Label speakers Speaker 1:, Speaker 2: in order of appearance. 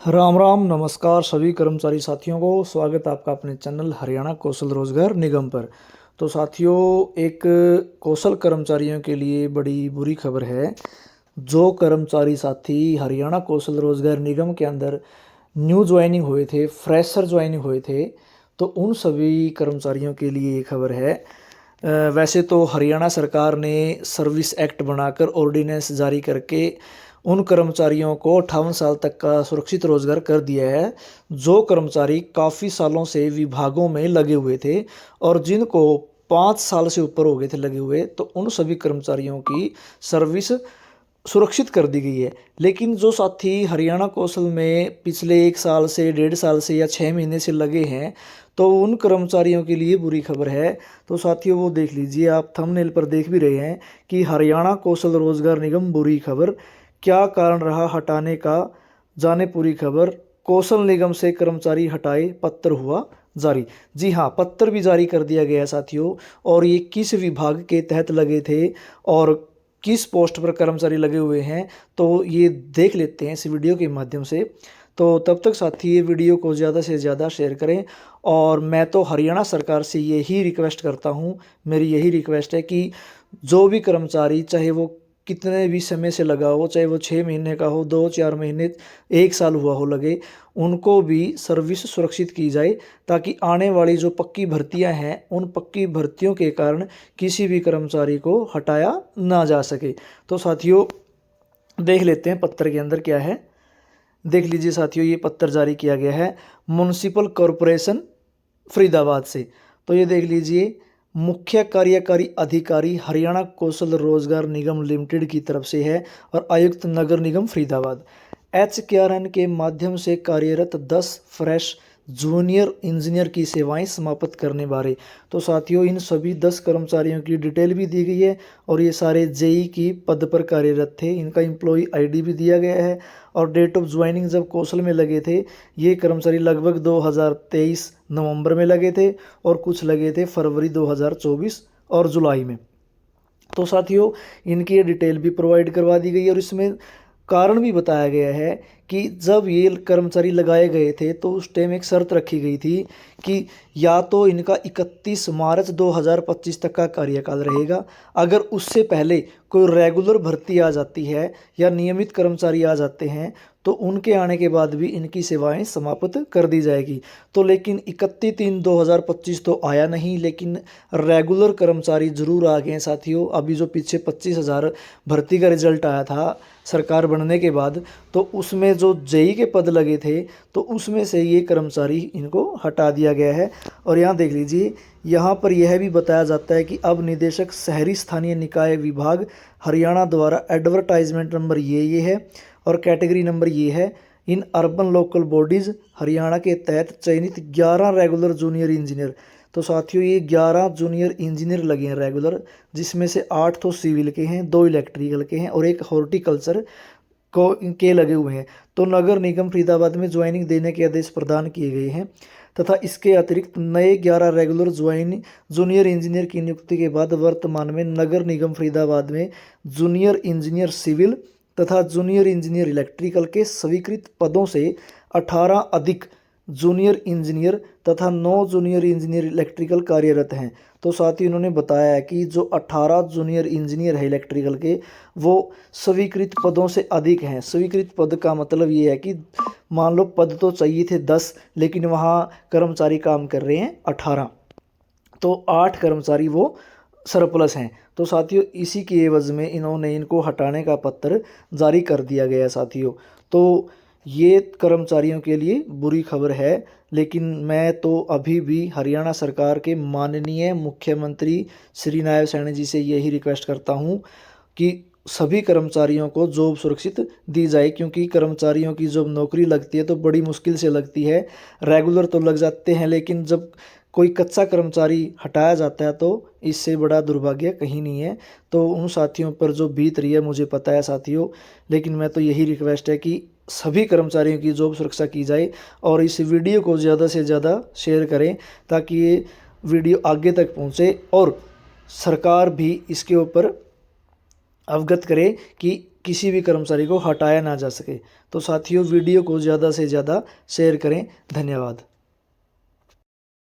Speaker 1: राम राम नमस्कार सभी कर्मचारी साथियों को। स्वागत है आपका अपने चैनल हरियाणा कौशल रोजगार निगम पर। तो साथियों, एक कौशल कर्मचारियों के लिए बड़ी बुरी खबर है। जो कर्मचारी साथी हरियाणा कौशल रोजगार निगम के अंदर न्यू ज्वाइनिंग हुए थे, फ्रेशर ज्वाइनिंग हुए थे, तो उन सभी कर्मचारियों के लिए ये खबर है। वैसे तो हरियाणा सरकार ने सर्विस एक्ट बनाकर ऑर्डिनेंस जारी करके उन कर्मचारियों को 58 साल तक का सुरक्षित रोजगार कर दिया है, जो कर्मचारी काफ़ी सालों से विभागों में लगे हुए थे और जिनको 5 साल से ऊपर हो गए थे लगे हुए, तो उन सभी कर्मचारियों की सर्विस सुरक्षित कर दी गई है। लेकिन जो साथी हरियाणा कौशल में पिछले 1 साल से 1.5 साल से या 6 महीने से लगे हैं, तो उन कर्मचारियों के लिए बुरी खबर है। तो साथियों, वो देख लीजिए, आप थंबनेल पर देख भी रहे हैं कि हरियाणा कौशल रोजगार निगम बुरी खबर, क्या कारण रहा हटाने का, जाने पूरी खबर। कौशल निगम से कर्मचारी हटाए, पत्र हुआ जारी। जी हाँ, पत्र भी जारी कर दिया गया साथियों। और ये किस विभाग के तहत लगे थे और किस पोस्ट पर कर्मचारी लगे हुए हैं, तो ये देख लेते हैं इस वीडियो के माध्यम से। तो तब तक साथी ये वीडियो को ज़्यादा से ज़्यादा शेयर करें। और मैं तो हरियाणा सरकार से यही रिक्वेस्ट करता हूँ, मेरी यही रिक्वेस्ट है कि जो भी कर्मचारी, चाहे वो कितने भी समय से लगा हो, चाहे वो 6 महीने का हो, 2-4 महीने, 1 साल हुआ हो लगे, उनको भी सर्विस सुरक्षित की जाए, ताकि आने वाली जो पक्की भर्तियां हैं, उन पक्की भर्तियों के कारण किसी भी कर्मचारी को हटाया ना जा सके। तो साथियों, देख लेते हैं पत्र के अंदर क्या है। देख लीजिए साथियों, ये पत्र जारी किया गया है म्युनिसिपल कॉरपोरेशन फरीदाबाद से। तो ये देख लीजिए, मुख्य कार्यकारी अधिकारी हरियाणा कौशल रोजगार निगम लिमिटेड की तरफ से है और आयुक्त नगर निगम फरीदाबाद। HKRN के माध्यम से कार्यरत 10 फ्रेश जूनियर इंजीनियर की सेवाएं समाप्त करने बारे। तो साथियों, इन सभी 10 कर्मचारियों की डिटेल भी दी गई है और ये सारे जेई की पद पर कार्यरत थे। इनका एम्प्लॉय आईडी भी दिया गया है और डेट ऑफ ज्वाइनिंग जब कौशल में लगे थे, ये कर्मचारी लगभग 2023 नवंबर में लगे थे और कुछ लगे थे फरवरी 2024 और जुलाई में। तो साथियों, इनकी ये डिटेल भी प्रोवाइड करवा दी गई है और इसमें कारण भी बताया गया है कि जब ये कर्मचारी लगाए गए थे तो उस टाइम एक शर्त रखी गई थी कि या तो इनका 31 मार्च 2025 तक का कार्यकाल रहेगा। अगर उससे पहले कोई रेगुलर भर्ती आ जाती है या नियमित कर्मचारी आ जाते हैं, तो उनके आने के बाद भी इनकी सेवाएं समाप्त कर दी जाएगी। तो लेकिन 31/3/2025 तो आया नहीं, लेकिन रेगुलर कर्मचारी जरूर आ गए हैं साथियों। अभी जो पीछे 25,000 भर्ती का रिजल्ट आया था सरकार बनने के बाद, तो उसमें जो जेई के पद लगे थे, तो उसमें से ये कर्मचारी इनको हटा दिया गया है। और यहाँ देख लीजिए, यहाँ पर यह भी बताया जाता है कि अब निदेशक शहरी स्थानीय निकाय विभाग हरियाणा द्वारा एडवर्टाइजमेंट नंबर ये है और कैटेगरी नंबर ये है, in urban local bodies Haryana के तहत चयनित 11 रेगुलर जूनियर इंजीनियर। तो साथियों, ये 11 जूनियर इंजीनियर लगे हैं रेगुलर, जिसमें से 8 तो सिविल के हैं, 2 इलेक्ट्रिकल के हैं और एक हॉर्टिकल्चर को के लगे हुए हैं। तो नगर निगम फरीदाबाद में ज्वाइनिंग देने के आदेश प्रदान किए गए हैं तथा इसके अतिरिक्त नए 11 रेगुलर जूनियर इंजीनियर की नियुक्ति के बाद वर्तमान में नगर निगम फरीदाबाद में जूनियर इंजीनियर सिविल तथा जूनियर इंजीनियर इलेक्ट्रिकल के स्वीकृत पदों से 18 अधिक जूनियर इंजीनियर तथा 9 जूनियर इंजीनियर इलेक्ट्रिकल कार्यरत हैं। तो साथ ही उन्होंने बताया है कि जो 18 जूनियर इंजीनियर है इलेक्ट्रिकल के, वो स्वीकृत पदों से अधिक हैं। स्वीकृत पद का मतलब ये है कि मान लो पद तो चाहिए थे 10, लेकिन वहाँ कर्मचारी काम कर रहे हैं 18, तो 8 कर्मचारी वो सरप्लस हैं। तो साथियों, इसी की एवज में इन्होंने इनको हटाने का पत्र जारी कर दिया गया साथियों। तो ये कर्मचारियों के लिए बुरी खबर है। लेकिन मैं तो अभी भी हरियाणा सरकार के माननीय मुख्यमंत्री श्री नायब सैनी जी से यही रिक्वेस्ट करता हूँ कि सभी कर्मचारियों को जॉब सुरक्षित दी जाए, क्योंकि कर्मचारियों की जब नौकरी लगती है तो बड़ी मुश्किल से लगती है। रेगुलर तो लग जाते हैं, लेकिन जब कोई कच्चा कर्मचारी हटाया जाता है तो इससे बड़ा दुर्भाग्य कहीं नहीं है। तो उन साथियों पर जो बीत रही है मुझे पता है साथियों, लेकिन मैं तो यही रिक्वेस्ट है कि सभी कर्मचारियों की जॉब सुरक्षा की जाए और इस वीडियो को ज़्यादा से ज़्यादा शेयर करें, ताकि ये वीडियो आगे तक पहुँचे और सरकार भी इसके ऊपर अवगत करे कि किसी भी कर्मचारी को हटाया ना जा सके। तो साथियों वीडियो को ज़्यादा से ज़्यादा शेयर करें। धन्यवाद।